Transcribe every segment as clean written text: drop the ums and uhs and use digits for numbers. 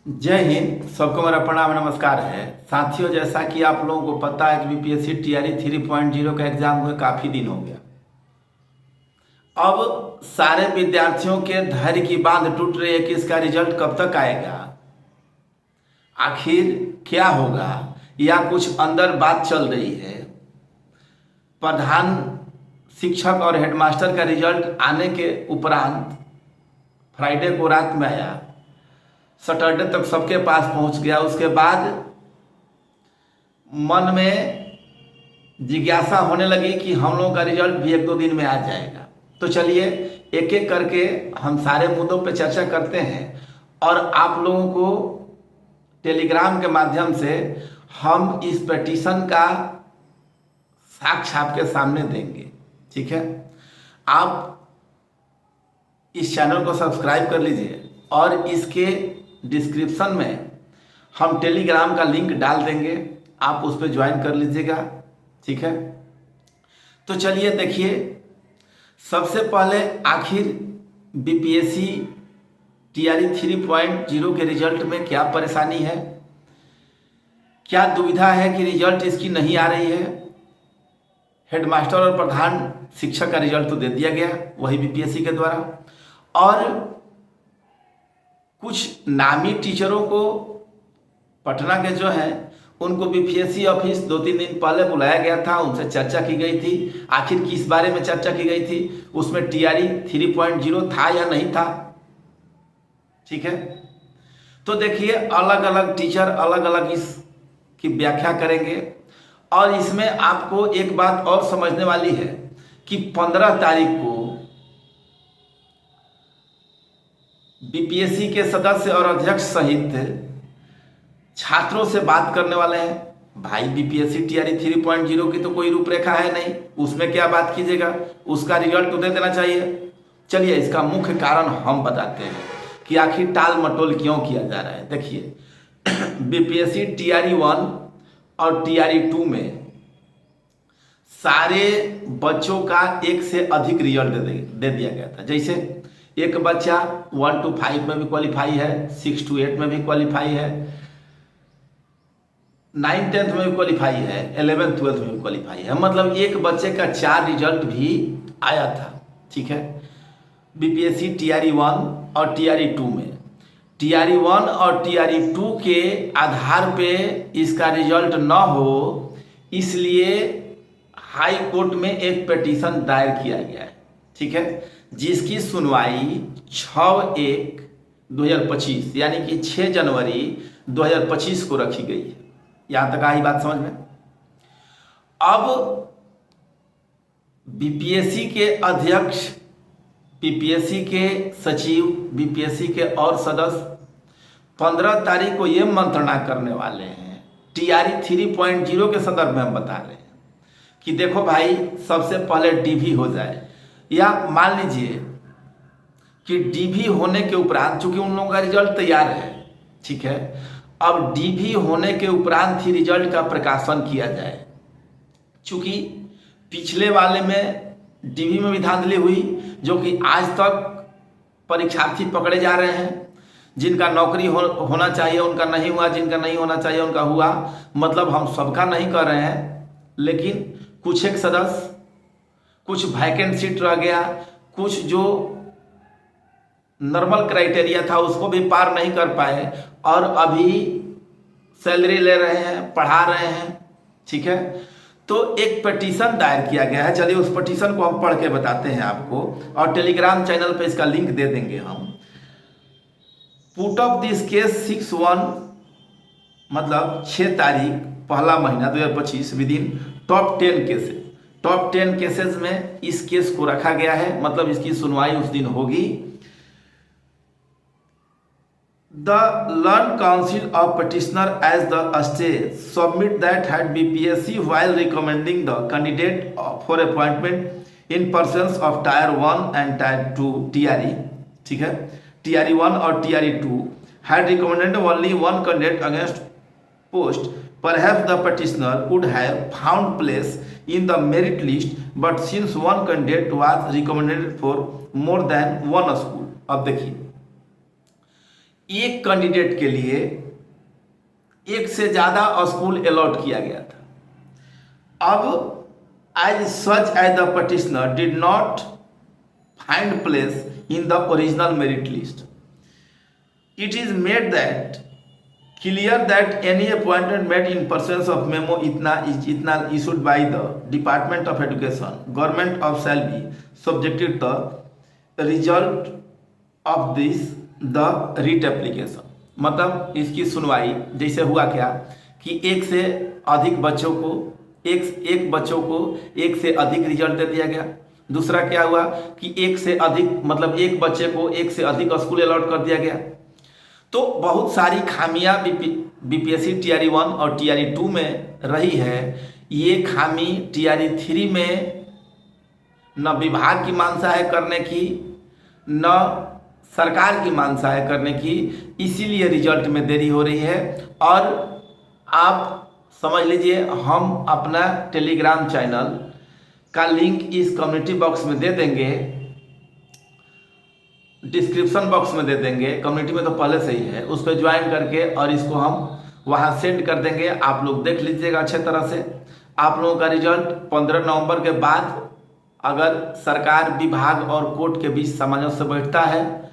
जय हिंद। सबको मेरा प्रणाम नमस्कार है। साथियों, जैसा कि आप लोगों को पता है कि बीपीएससी टीआरई 3.0 का एग्जाम हुए काफ़ी दिन हो गया। अब सारे विद्यार्थियों के धैर्य की बांध टूट रही है कि इसका रिजल्ट कब तक आएगा, आखिर क्या होगा, या कुछ अंदर बात चल रही है। प्रधान शिक्षक और हेडमास्टर का रिजल्ट आने के उपरांत फ्राइडे को रात में आया, सैटरडे तक सबके पास पहुंच गया। उसके बाद मन में जिज्ञासा होने लगी कि हम लोगों का रिजल्ट भी एक दो दिन में आ जाएगा। तो चलिए एक एक करके हम सारे मुद्दों पर चर्चा करते हैं और आप लोगों को टेलीग्राम के माध्यम से हम इस पिटीशन का साक्ष्य आपके सामने देंगे। ठीक है, आप इस चैनल को सब्सक्राइब कर लीजिए और इसके डिस्क्रिप्शन में हम टेलीग्राम का लिंक डाल देंगे, आप उस पर ज्वाइन कर लीजिएगा। ठीक है, तो चलिए देखिए, सबसे पहले आखिर बीपीएससी टीआरई 3.0 के रिजल्ट में क्या परेशानी है, क्या दुविधा है कि रिजल्ट इसकी नहीं आ रही है। हेडमास्टर और प्रधान शिक्षक का रिजल्ट तो दे दिया गया वही बीपीएससी के द्वारा, और कुछ नामी टीचरों को पटना के जो हैं उनको बीपीएससी ऑफिस 2-3 दिन पहले बुलाया गया था, उनसे चर्चा की गई थी। आखिर किस बारे में चर्चा की गई थी, उसमें टीआरई 3.0 था या नहीं था। ठीक है, तो देखिए अलग अलग टीचर अलग अलग इसकी व्याख्या करेंगे और इसमें आपको एक बात और समझने वाली है कि 15 तारीख को बीपीएससी के सदस्य और अध्यक्ष सहित छात्रों से बात करने वाले हैं। भाई बीपीएससी टीआरई 3.0 की तो कोई रूपरेखा है नहीं, उसमें क्या बात कीजिएगा, उसका रिजल्ट तो दे देना चाहिए। चलिए इसका मुख्य कारण हम बताते हैं कि आखिर टाल मटोल क्यों किया जा रहा है। देखिए बीपीएससी टीआरई 1 और टीआरई 2 में सारे बच्चों का एक से अधिक रिजल्ट दे दिया गया था। जैसे एक बच्चा 1 to 5 में भी क्वालिफाई है, 6 to 8 में भी क्वालिफाई है, 9th-10th में भी क्वालिफाई है, 11th-12th में भी क्वालिफाई है। मतलब एक बच्चे का 4 रिजल्ट भी आया था। ठीक है, बीपीएससी टीआरई 1 और टीआरई 2 में टीआरई 1 और टीआरई 2 के आधार पे इसका रिजल्ट न हो, इसलिए हाई कोर्ट में एक पिटीशन दायर किया गया है। ठीक है, जिसकी सुनवाई 6/1/2025 यानी कि 6 जनवरी 2025 को रखी गई है। यहां तक आई बात समझ में। अब बीपीएससी के अध्यक्ष, बीपीएससी के सचिव, बीपीएससी के और सदस्य 15 तारीख को यह मंत्रणा करने वाले हैं। टीआरई 3.0 के संदर्भ में हम बता रहे हैं कि देखो भाई, सबसे पहले डीवी हो जाए, या मान लीजिए कि डीवी होने के उपरांत, चूंकि उन लोगों का रिजल्ट तैयार है, ठीक है, अब डीवी होने के उपरांत ही रिजल्ट का प्रकाशन किया जाए। चूंकि पिछले वाले में डीवी में भी धांधली हुई, जो कि आज तक परीक्षार्थी पकड़े जा रहे हैं। जिनका नौकरी होना चाहिए उनका नहीं हुआ, जिनका नहीं होना चाहिए उनका हुआ। मतलब हम सबका नहीं कर रहे हैं, लेकिन कुछ एक सदस्य, कुछ वैकेंट सीट रह गया, कुछ जो नॉर्मल क्राइटेरिया था उसको भी पार नहीं कर पाए और अभी सैलरी ले रहे हैं, पढ़ा रहे हैं। ठीक है, तो एक पिटीशन दायर किया गया है। चलिए उस पिटीशन को हम पढ़ के बताते हैं आपको, और टेलीग्राम चैनल पे इसका लिंक दे देंगे हम। पुट ऑफ दिस केस 6/1 मतलब 6 तारीख 1 महीना 2025 with in top 10 cases. Top 10 cases में इस केस को रखा गया है, मतलब इसकी सुनवाई उस दिन होगी। The learned counsel of petitioner as the state submit that had BPSC while recommending the candidate for appointment in persons of Tier 1 and Tier 2 TRE, ठीक है, TRE 1 और TRE 2 had recommended only one candidate against post. Perhaps the petitioner would have found place in the merit list, but since one candidate was recommended for more than one school. अब देखिए एक candidate के लिए एक से ज़्यादा school allot किया गया था। अब as such as the petitioner did not find place in the original merit list, it is made that clear that any appointment made in pursuance of memo itna issued by the Department of Education, Government of shall be subjected to the result of this the writ application। मतलब इसकी सुनवाई जैसे हुआ क्या कि एक से अधिक बच्चों को एक से अधिक रिजल्ट दे दिया गया। दूसरा क्या हुआ कि एक से अधिक मतलब एक बच्चे को एक से अधिक स्कूल अलॉट कर दिया गया। तो बहुत सारी खामियां बीपीएससी टीआरई 1 और टीआरई 2 में रही है। ये खामी टीआरई 3 में न विभाग की मानसा है करने की, न सरकार की मानसा है करने की, इसीलिए रिजल्ट में देरी हो रही है। और आप समझ लीजिए, हम अपना टेलीग्राम चैनल का लिंक इस कम्युनिटी बॉक्स में दे देंगे, डिस्क्रिप्शन बॉक्स में दे देंगे। कम्युनिटी में तो पहले से ही है, उस पर ज्वाइन करके और इसको हम वहाँ सेंड कर देंगे। आप लोग देख लीजिएगा अच्छे तरह से। आप लोगों का रिजल्ट 15 नवंबर के बाद अगर सरकार, विभाग और कोर्ट के बीच सामंजस्य बैठता है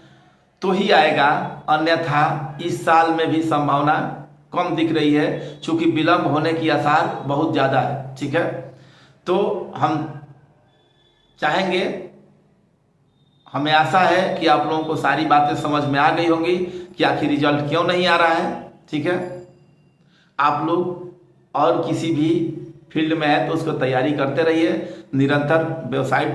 तो ही आएगा, अन्यथा इस साल में भी संभावना कम दिख रही है, क्योंकि विलंब होने की आसार बहुत ज़्यादा है। ठीक है, तो हम चाहेंगे, हमें आशा है कि आप लोगों को सारी बातें समझ में आ गई होंगी कि आखिर रिजल्ट क्यों नहीं आ रहा है। ठीक है, आप लोग और किसी भी फील्ड में है तो उसको तैयारी करते रहिए, निरंतर वेबसाइट पे